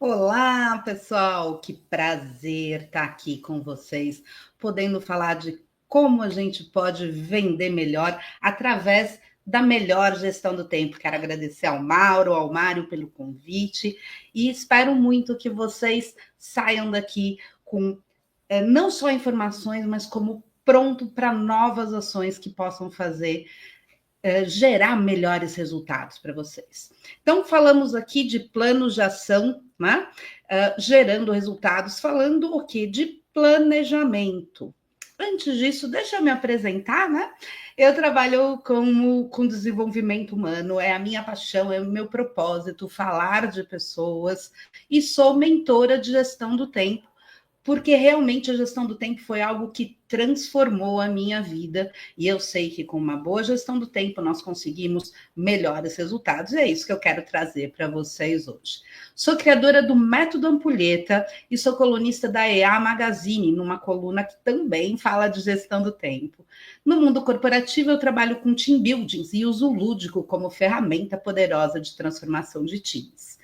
Olá, pessoal! Que prazer estar aqui com vocês, podendo falar de como a gente pode vender melhor através da melhor gestão do tempo. Quero agradecer ao Mário pelo convite e espero muito que vocês saiam daqui com não só informações, mas como pronto para novas ações que possam fazer gerar melhores resultados para vocês. Então, falamos aqui de planos de ação, né? Gerando resultados, falando o que? De planejamento. Antes disso, deixa eu me apresentar, né? Eu trabalho com desenvolvimento humano, é a minha paixão, é o meu propósito falar de pessoas e sou mentora de gestão do tempo porque realmente a gestão do tempo foi algo que transformou a minha vida e eu sei que com uma boa gestão do tempo nós conseguimos melhores resultados. E é isso que eu quero trazer para vocês hoje. Sou criadora do Método Ampulheta e sou colunista da EA Magazine, numa coluna que também fala de gestão do tempo. No mundo corporativo, eu trabalho com team buildings e uso o lúdico como ferramenta poderosa de transformação de times.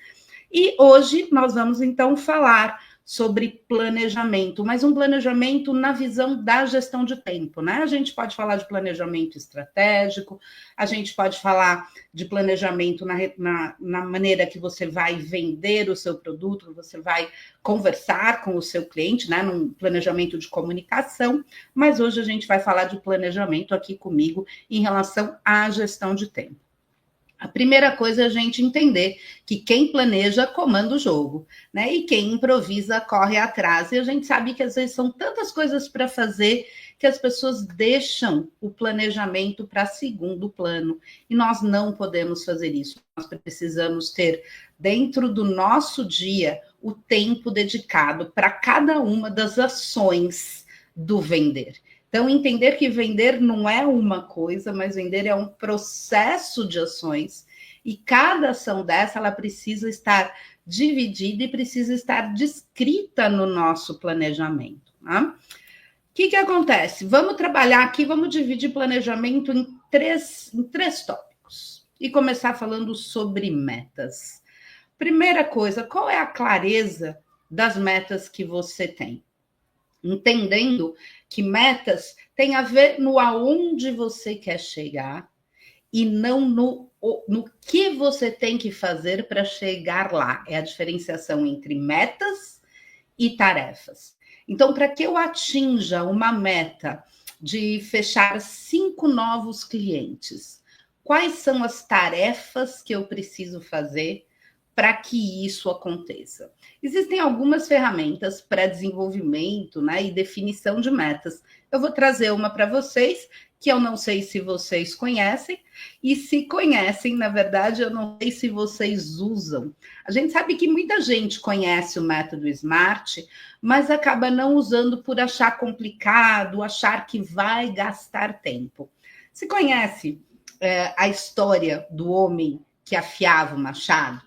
E hoje nós vamos então falar sobre planejamento, mas um planejamento na visão da gestão de tempo, né? A gente pode falar de planejamento estratégico, a gente pode falar de planejamento na maneira que você vai vender o seu produto, você vai conversar com o seu cliente, né? Num planejamento de comunicação, mas hoje a gente vai falar de planejamento aqui comigo em relação à gestão de tempo. A primeira coisa é a gente entender que quem planeja comanda o jogo, né? E quem improvisa corre atrás. E a gente sabe que às vezes são tantas coisas para fazer que as pessoas deixam o planejamento para segundo plano. E nós não podemos fazer isso. Nós precisamos ter dentro do nosso dia o tempo dedicado para cada uma das ações do vender. Então, entender que vender não é uma coisa, mas vender é um processo de ações. E cada ação dessa, ela precisa estar dividida e precisa estar descrita no nosso planejamento. Tá? O que acontece? Vamos trabalhar aqui, vamos dividir planejamento em três tópicos. E começar falando sobre metas. Primeira coisa, qual é a clareza das metas que você tem? Entendendo que metas têm a ver no aonde você quer chegar e não no que você tem que fazer para chegar lá. É a diferenciação entre metas e tarefas. Então, para que eu atinja uma meta de fechar 5 novos clientes, quais são as tarefas que eu preciso fazer para que isso aconteça? Existem algumas ferramentas para desenvolvimento, né, e definição de metas. Eu vou trazer uma para vocês, que eu não sei se vocês conhecem, e se conhecem, na verdade, eu não sei se vocês usam. A gente sabe que muita gente conhece o método SMART, mas acaba não usando por achar complicado, achar que vai gastar tempo. Se conhece a história do homem que afiava o machado?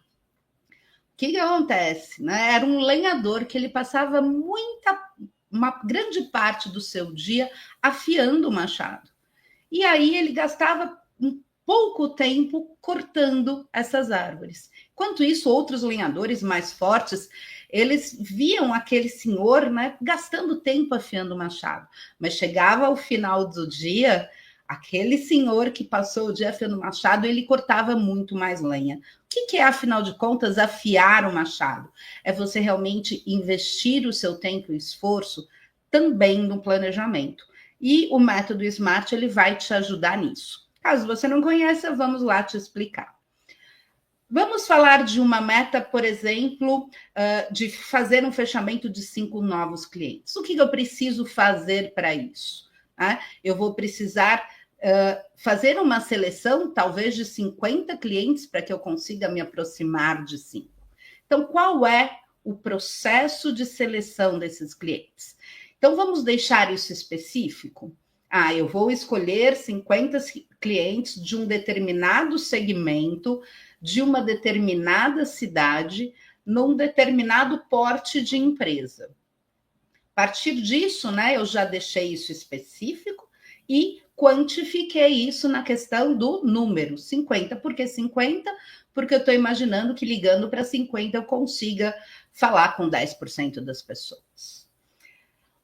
O que acontece? Né? Era um lenhador que ele passava uma grande parte do seu dia afiando o machado. E aí ele gastava um pouco tempo cortando essas árvores. Enquanto isso, outros lenhadores mais fortes, eles viam aquele senhor, né, gastando tempo afiando o machado. Mas chegava ao final do dia, aquele senhor que passou o dia afiando o machado, ele cortava muito mais lenha. O que é, afinal de contas, afiar o machado? É você realmente investir o seu tempo e esforço também no planejamento. E o método SMART, ele vai te ajudar nisso. Caso você não conheça, vamos lá te explicar. Vamos falar de uma meta, por exemplo, de fazer um fechamento de 5 novos clientes. O que eu preciso fazer para isso? Eu vou precisar fazer uma seleção, talvez, de 50 clientes para que eu consiga me aproximar de 5. Então, qual é o processo de seleção desses clientes? Então, vamos deixar isso específico? Eu vou escolher 50 clientes de um determinado segmento, de uma determinada cidade, num determinado porte de empresa. A partir disso, né, eu já deixei isso específico e quantifiquei isso na questão do número, 50. Por que 50? porque eu estou imaginando que ligando para 50 eu consiga falar com 10% das pessoas.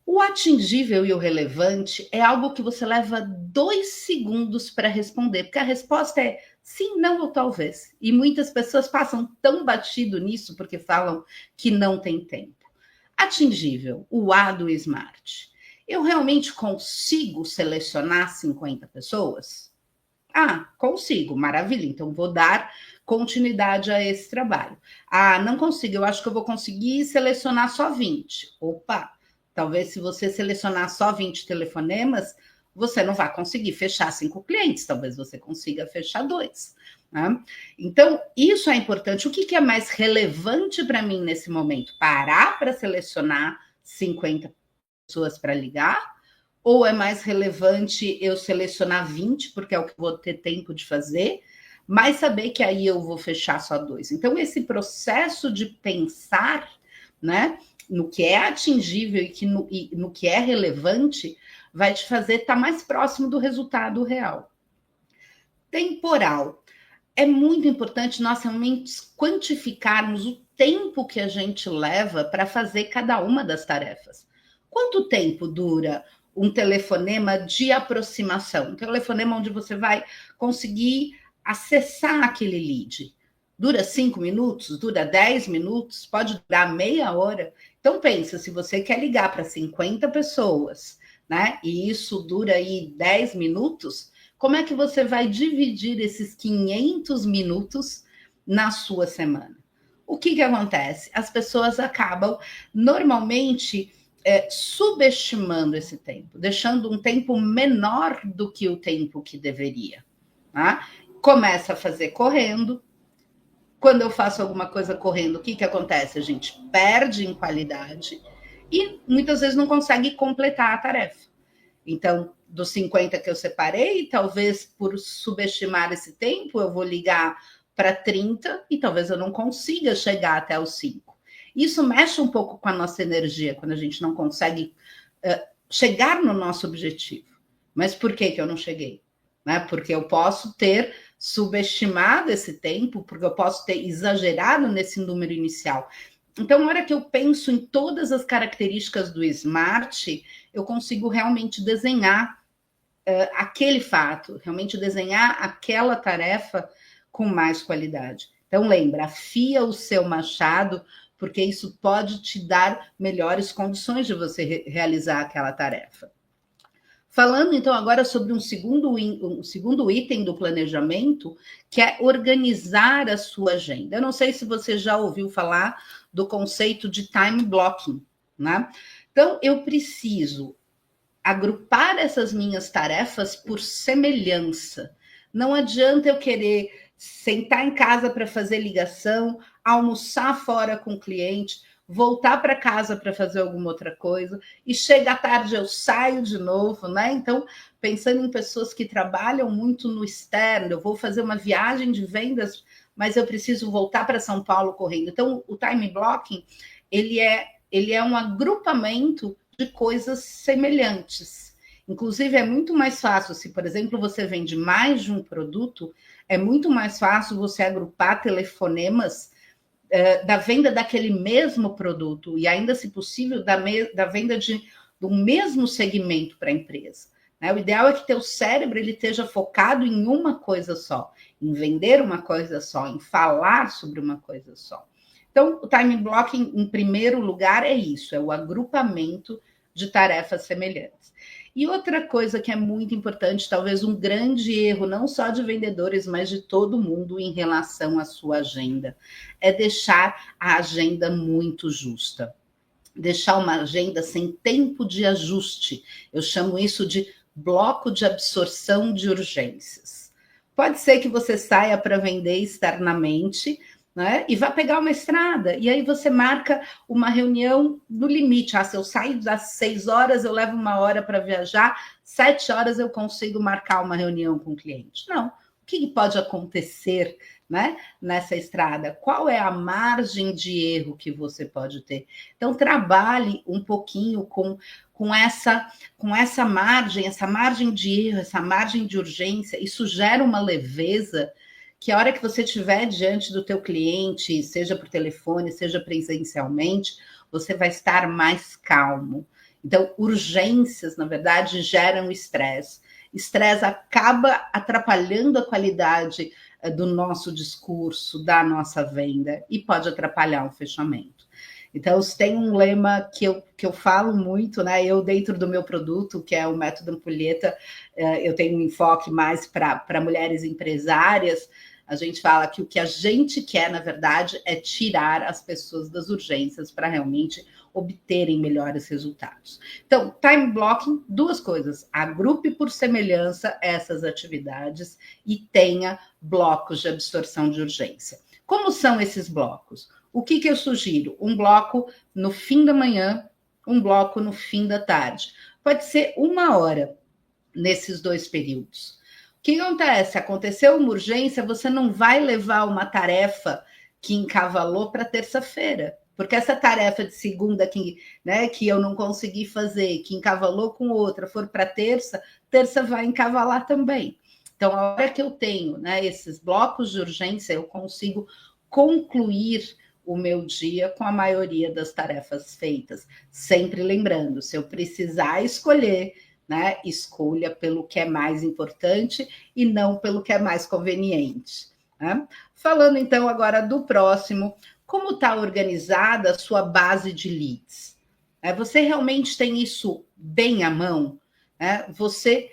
O atingível e o relevante é algo que você leva 2 segundos para responder, porque a resposta é sim, não ou talvez. E muitas pessoas passam tão batido nisso porque falam que não tem tempo. Atingível, o A do Smart. Eu realmente consigo selecionar 50 pessoas? Ah, consigo, maravilha. Então vou dar continuidade a esse trabalho. Ah, não consigo, eu acho que eu vou conseguir selecionar só 20. Opa, talvez se você selecionar só 20 telefonemas, você não vai conseguir fechar 5 clientes, talvez você consiga fechar 2. Né? Então, isso é importante. O que é mais relevante para mim nesse momento? Parar para selecionar 50 pessoas para ligar? Ou é mais relevante eu selecionar 20, porque é o que vou ter tempo de fazer, mas saber que aí eu vou fechar só 2. Então, esse processo de pensar, né, no que é atingível e no que é relevante, vai te fazer estar mais próximo do resultado real. Temporal. É muito importante nós realmente quantificarmos o tempo que a gente leva para fazer cada uma das tarefas. Quanto tempo dura um telefonema de aproximação? Um telefonema onde você vai conseguir acessar aquele lead. Dura 5 minutos? Dura 10 minutos? Pode durar meia hora? Então pensa, se você quer ligar para 50 pessoas, né? E isso dura aí 10 minutos, como é que você vai dividir esses 500 minutos na sua semana? O que acontece? As pessoas acabam normalmente subestimando esse tempo, deixando um tempo menor do que o tempo que deveria. Tá? Começa a fazer correndo. Quando eu faço alguma coisa correndo, o que acontece? A gente perde em qualidade e muitas vezes não consegue completar a tarefa. Então, dos 50 que eu separei, talvez por subestimar esse tempo, eu vou ligar para 30 e talvez eu não consiga chegar até os 5. Isso mexe um pouco com a nossa energia, quando a gente não consegue chegar no nosso objetivo. Mas por que eu não cheguei? Né? Porque eu posso ter subestimado esse tempo, porque eu posso ter exagerado nesse número inicial. Então, na hora que eu penso em todas as características do Smart, eu consigo realmente desenhar aquele fato, realmente desenhar aquela tarefa com mais qualidade. Então, lembra, afia o seu machado, porque isso pode te dar melhores condições de você realizar aquela tarefa. Falando então agora sobre um segundo item do planejamento, que é organizar a sua agenda. Eu não sei se você já ouviu falar do conceito de time blocking, né? Então, eu preciso agrupar essas minhas tarefas por semelhança. Não adianta eu querer sentar em casa para fazer ligação, almoçar fora com o cliente, voltar para casa para fazer alguma outra coisa, e chega à tarde eu saio de novo, né? Então, pensando em pessoas que trabalham muito no externo, eu vou fazer uma viagem de vendas, mas eu preciso voltar para São Paulo correndo. Então, o time blocking, ele é um agrupamento de coisas semelhantes. Inclusive, é muito mais fácil, se, por exemplo, você vende mais de um produto, é muito mais fácil você agrupar telefonemas da venda daquele mesmo produto e ainda, se possível, da venda do mesmo segmento para a empresa. Né? O ideal é que teu cérebro ele esteja focado em uma coisa só, em vender uma coisa só, em falar sobre uma coisa só. Então, o time blocking, em primeiro lugar, é isso, é o agrupamento de tarefas semelhantes. E outra coisa que é muito importante, talvez um grande erro, não só de vendedores, mas de todo mundo em relação à sua agenda, é deixar a agenda muito justa. Deixar uma agenda sem tempo de ajuste. Eu chamo isso de bloco de absorção de urgências. Pode ser que você saia para vender externamente, né? E vai pegar uma estrada, e aí você marca uma reunião no limite. Ah, se eu saio das 6 horas, eu levo 1 hora para viajar, 7 horas eu consigo marcar uma reunião com o cliente. Não. O que pode acontecer, né, nessa estrada? Qual é a margem de erro que você pode ter? Então, trabalhe um pouquinho com essa margem de erro, essa margem de urgência. Isso gera uma leveza que a hora que você estiver diante do teu cliente, seja por telefone, seja presencialmente, você vai estar mais calmo. Então, urgências, na verdade, geram estresse. Estresse acaba atrapalhando a qualidade do nosso discurso, da nossa venda, e pode atrapalhar o fechamento. Então, tem um lema que eu falo muito, né? Eu, dentro do meu produto, que é o Método Ampulheta, eu tenho um enfoque mais para mulheres empresárias. A gente fala que o que a gente quer, na verdade, é tirar as pessoas das urgências para realmente obterem melhores resultados. Então, time blocking, duas coisas. Agrupe por semelhança essas atividades e tenha blocos de absorção de urgência. Como são esses blocos? O que eu sugiro? Um bloco no fim da manhã, um bloco no fim da tarde. Pode ser 1 hora nesses 2 períodos. O que acontece? Aconteceu uma urgência, você não vai levar uma tarefa que encavalou para terça-feira. Porque essa tarefa de segunda que eu não consegui fazer, que encavalou com outra, for para terça, terça vai encavalar também. Então, a hora que eu tenho esses blocos de urgência, eu consigo concluir o meu dia com a maioria das tarefas feitas. Sempre lembrando, se eu precisar escolher, escolha pelo que é mais importante e não pelo que é mais conveniente. Falando então agora do próximo, como está organizada a sua base de leads? Você realmente tem isso bem à mão? Você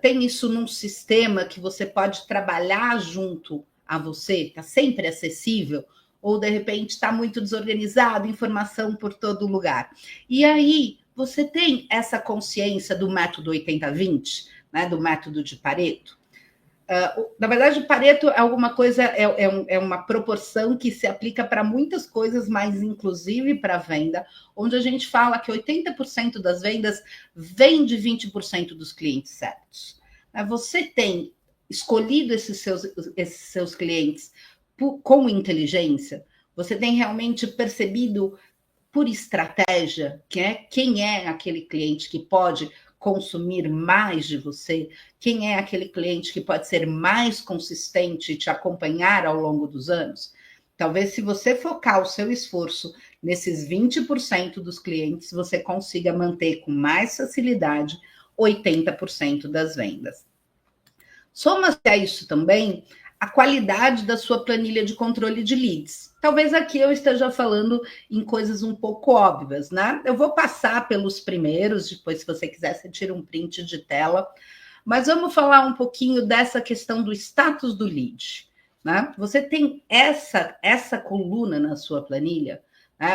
tem isso num sistema que você pode trabalhar junto a você? Está sempre acessível? Ou, de repente, está muito desorganizado, informação por todo lugar? E aí, você tem essa consciência do método 80-20, do método de Pareto? Na verdade, Pareto é alguma coisa, é uma proporção que se aplica para muitas coisas, mas inclusive para a venda, onde a gente fala que 80% das vendas vem de 20% dos clientes certos. Você tem escolhido esses seus clientes com inteligência? Você tem realmente percebido por estratégia quem é aquele cliente que pode consumir mais de você? Quem é aquele cliente que pode ser mais consistente e te acompanhar ao longo dos anos? Talvez, se você focar o seu esforço nesses 20% dos clientes, você consiga manter com mais facilidade 80% das vendas. Soma-se a isso também a qualidade da sua planilha de controle de leads. Talvez aqui eu esteja falando em coisas um pouco óbvias, Eu vou passar pelos primeiros, depois, se você quiser, você tira um print de tela. Mas vamos falar um pouquinho dessa questão do status do lead. Você tem essa coluna na sua planilha,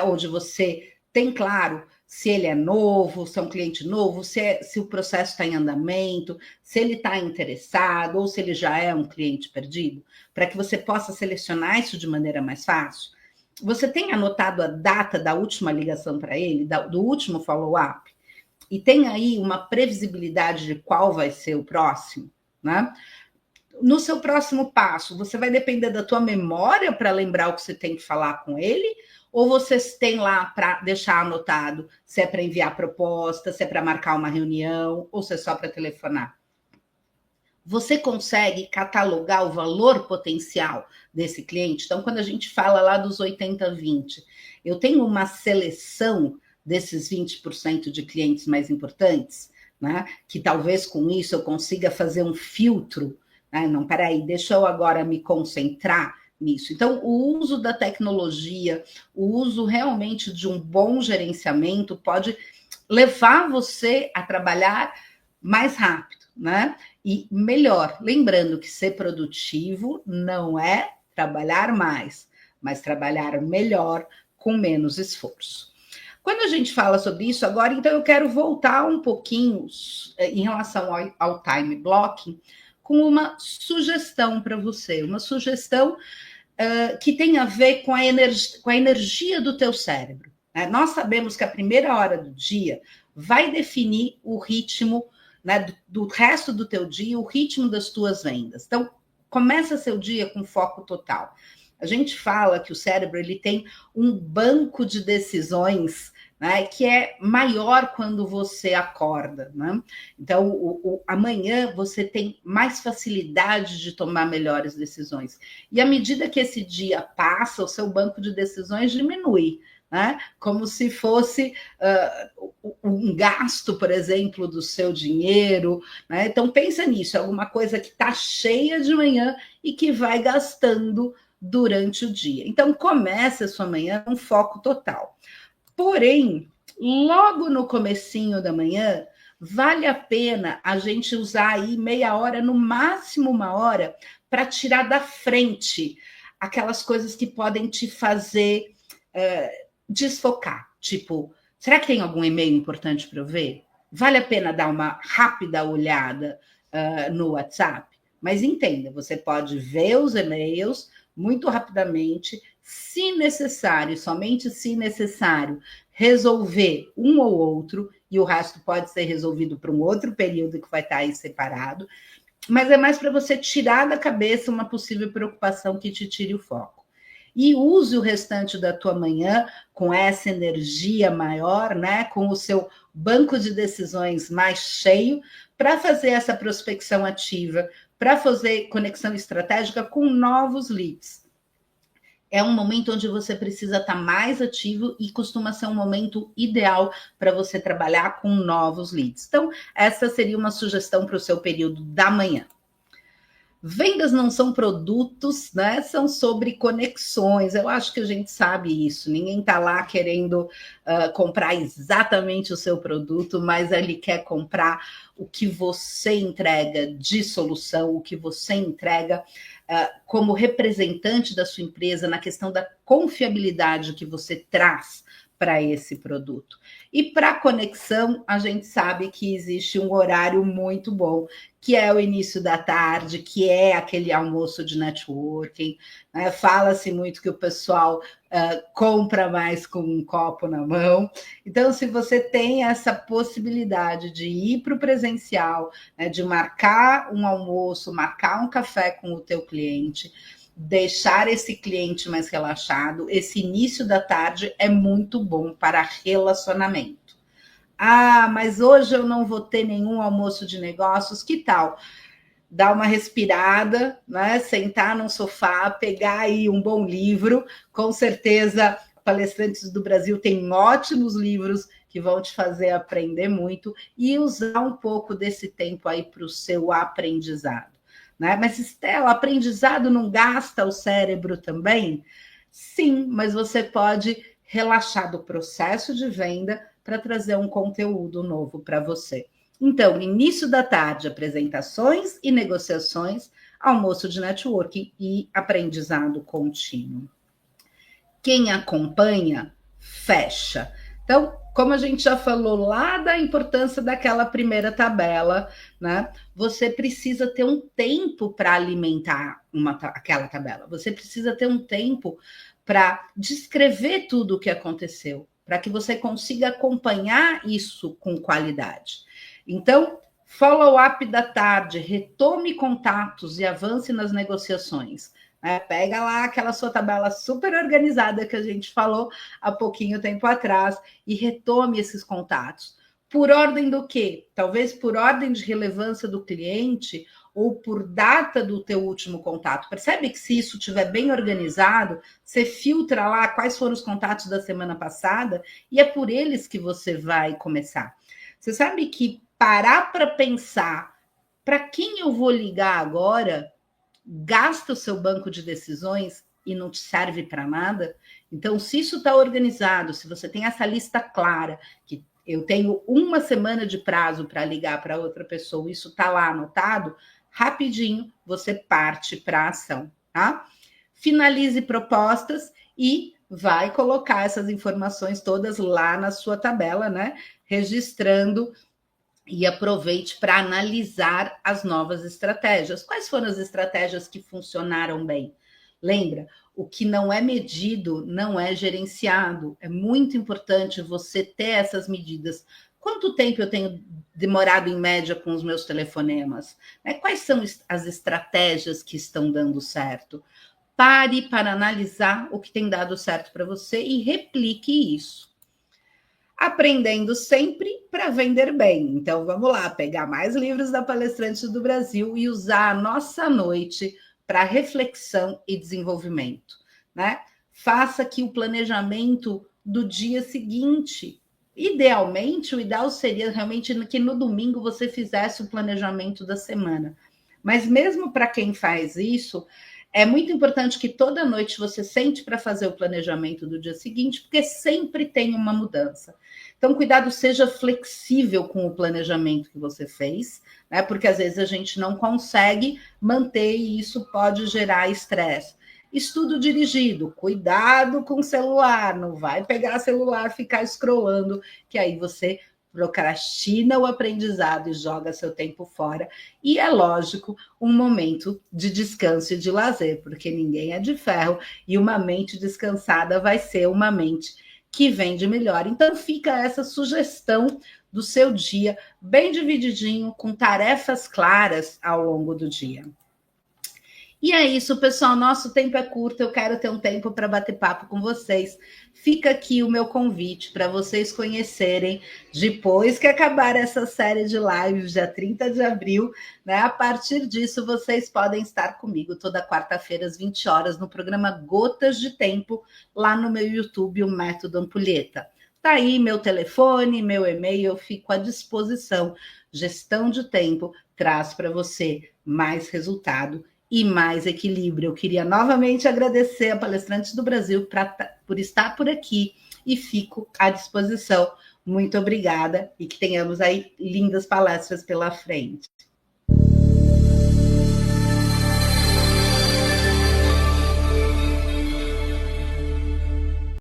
onde você tem claro se ele é novo, se é um cliente novo, se o processo está em andamento, se ele está interessado ou se ele já é um cliente perdido, para que você possa selecionar isso de maneira mais fácil. Você tem anotado a data da última ligação para ele, do último follow-up? E tem aí uma previsibilidade de qual vai ser o próximo, No seu próximo passo, você vai depender da tua memória para lembrar o que você tem que falar com ele? Ou você tem lá para deixar anotado se é para enviar proposta, se é para marcar uma reunião, ou se é só para telefonar? Você consegue catalogar o valor potencial desse cliente? Então, quando a gente fala lá dos 80-20, eu tenho uma seleção desses 20% de clientes mais importantes, que talvez com isso eu consiga fazer um filtro. Não, peraí, deixa eu agora me concentrar nisso. Então, o uso da tecnologia, o uso realmente de um bom gerenciamento pode levar você a trabalhar mais rápido, e melhor. Lembrando que ser produtivo não é trabalhar mais, mas trabalhar melhor com menos esforço. Quando a gente fala sobre isso agora, então eu quero voltar um pouquinho em relação ao time blocking, com uma sugestão para você, uma sugestão que tem a ver com a energia do teu cérebro. Nós sabemos que a primeira hora do dia vai definir o ritmo do resto do teu dia, o ritmo das tuas vendas. Então, começa seu dia com foco total. A gente fala que o cérebro ele tem um banco de decisões, né, que é maior quando você acorda, né? Então, amanhã você tem mais facilidade de tomar melhores decisões. E à medida que esse dia passa, o seu banco de decisões diminui, né? Como se fosse um gasto, por exemplo, do seu dinheiro, né? Então pensa nisso, é alguma coisa que está cheia de manhã e que vai gastando durante o dia. Então comece a sua manhã com foco total. Porém, logo no comecinho da manhã, vale a pena a gente usar aí meia hora, no máximo uma hora, para tirar da frente aquelas coisas que podem te fazer desfocar. Tipo, será que tem algum e-mail importante para eu ver? Vale a pena dar uma rápida olhada no WhatsApp? Mas entenda, você pode ver os e-mails muito rapidamente, se necessário, somente se necessário, resolver um ou outro, e o resto pode ser resolvido para um outro período que vai estar aí separado, mas é mais para você tirar da cabeça uma possível preocupação que te tire o foco. E use o restante da tua manhã com essa energia maior, né? Com o seu banco de decisões mais cheio, para fazer essa prospecção ativa, para fazer conexão estratégica com novos leads. É um momento onde você precisa estar mais ativo e costuma ser um momento ideal para você trabalhar com novos leads. Então, essa seria uma sugestão para o seu período da manhã. Vendas não são produtos, né? São sobre conexões. Eu acho que a gente sabe isso. Ninguém está lá querendo comprar exatamente o seu produto, mas ele quer comprar o que você entrega de solução, o que você entrega como representante da sua empresa na questão da confiabilidade que você traz para esse produto. E para conexão, a gente sabe que existe um horário muito bom, que é o início da tarde, que é aquele almoço de networking. Né? Fala-se muito que o pessoal compra mais com um copo na mão. Então, se você tem essa possibilidade de ir para o presencial, né, de marcar um almoço, marcar um café com o teu cliente, deixar esse cliente mais relaxado, esse início da tarde é muito bom para relacionamento. Ah, mas hoje eu não vou ter nenhum almoço de negócios, que tal? Dar uma respirada, né? Sentar num sofá, pegar aí um bom livro, com certeza Palestrantes do Brasil tem ótimos livros que vão te fazer aprender muito e usar um pouco desse tempo aí para o seu aprendizado. Né? Mas, Estela, aprendizado não gasta o cérebro também? Sim, mas você pode relaxar do processo de venda para trazer um conteúdo novo para você. Então, início da tarde, apresentações e negociações, almoço de networking e aprendizado contínuo. Quem acompanha, fecha. Então, como a gente já falou lá da importância daquela primeira tabela, né? Você precisa ter um tempo para alimentar aquela tabela. Você precisa ter um tempo para descrever tudo o que aconteceu, para que você consiga acompanhar isso com qualidade. Então, follow-up da tarde, retome contatos e avance nas negociações. Pega lá aquela sua tabela super organizada que a gente falou há pouquinho tempo atrás e retome esses contatos. Por ordem do quê? Talvez por ordem de relevância do cliente ou por data do teu último contato. Percebe que se isso estiver bem organizado, você filtra lá quais foram os contatos da semana passada e é por eles que você vai começar. Você sabe que parar para pensar para quem eu vou ligar agora gasta o seu banco de decisões e não te serve para nada. Então, se isso está organizado, se você tem essa lista clara, que eu tenho uma semana de prazo para ligar para outra pessoa, isso está lá anotado, rapidinho você parte para a ação, tá? Finalize propostas e vai colocar essas informações todas lá na sua tabela, né? Registrando e aproveite para analisar as novas estratégias. Quais foram as estratégias que funcionaram bem? Lembra, o que não é medido não é gerenciado. É muito importante você ter essas medidas. Quanto tempo eu tenho demorado em média com os meus telefonemas? Quais são as estratégias que estão dando certo? pare para analisar o que tem dado certo para você e replique isso. Aprendendo sempre para vender bem. Então, vamos lá, pegar mais livros da Palestrante do Brasil e usar a nossa noite para reflexão e desenvolvimento, né? Faça aqui o planejamento do dia seguinte. Idealmente, o ideal seria realmente que no domingo você fizesse o planejamento da semana. Mas mesmo para quem faz isso, é muito importante que toda noite você sente para fazer o planejamento do dia seguinte, porque sempre tem uma mudança. Então, cuidado, seja flexível com o planejamento que você fez, né? Porque às vezes a gente não consegue manter e isso pode gerar estresse. Estudo dirigido, cuidado com o celular, não vai pegar celular, ficar scrollando, que aí você procrastina o aprendizado e joga seu tempo fora. E é lógico, um momento de descanso e de lazer, porque ninguém é de ferro e uma mente descansada vai ser uma mente que vende melhor. Então fica essa sugestão do seu dia bem divididinho, com tarefas claras ao longo do dia. E é isso, pessoal. Nosso tempo é curto. Eu quero ter um tempo para bater papo com vocês. Fica aqui o meu convite para vocês conhecerem, depois que acabar essa série de lives, dia 30 de abril, né? A partir disso, vocês podem estar comigo toda quarta-feira, às 20 horas, no programa Gotas de Tempo, lá no meu YouTube, o Método Ampulheta. Tá aí meu telefone, meu e-mail, eu fico à disposição. Gestão de tempo traz para você mais resultado e mais equilíbrio. Eu queria novamente agradecer a Palestrante do Brasil por estar por aqui e fico à disposição. Muito obrigada e que tenhamos aí lindas palestras pela frente.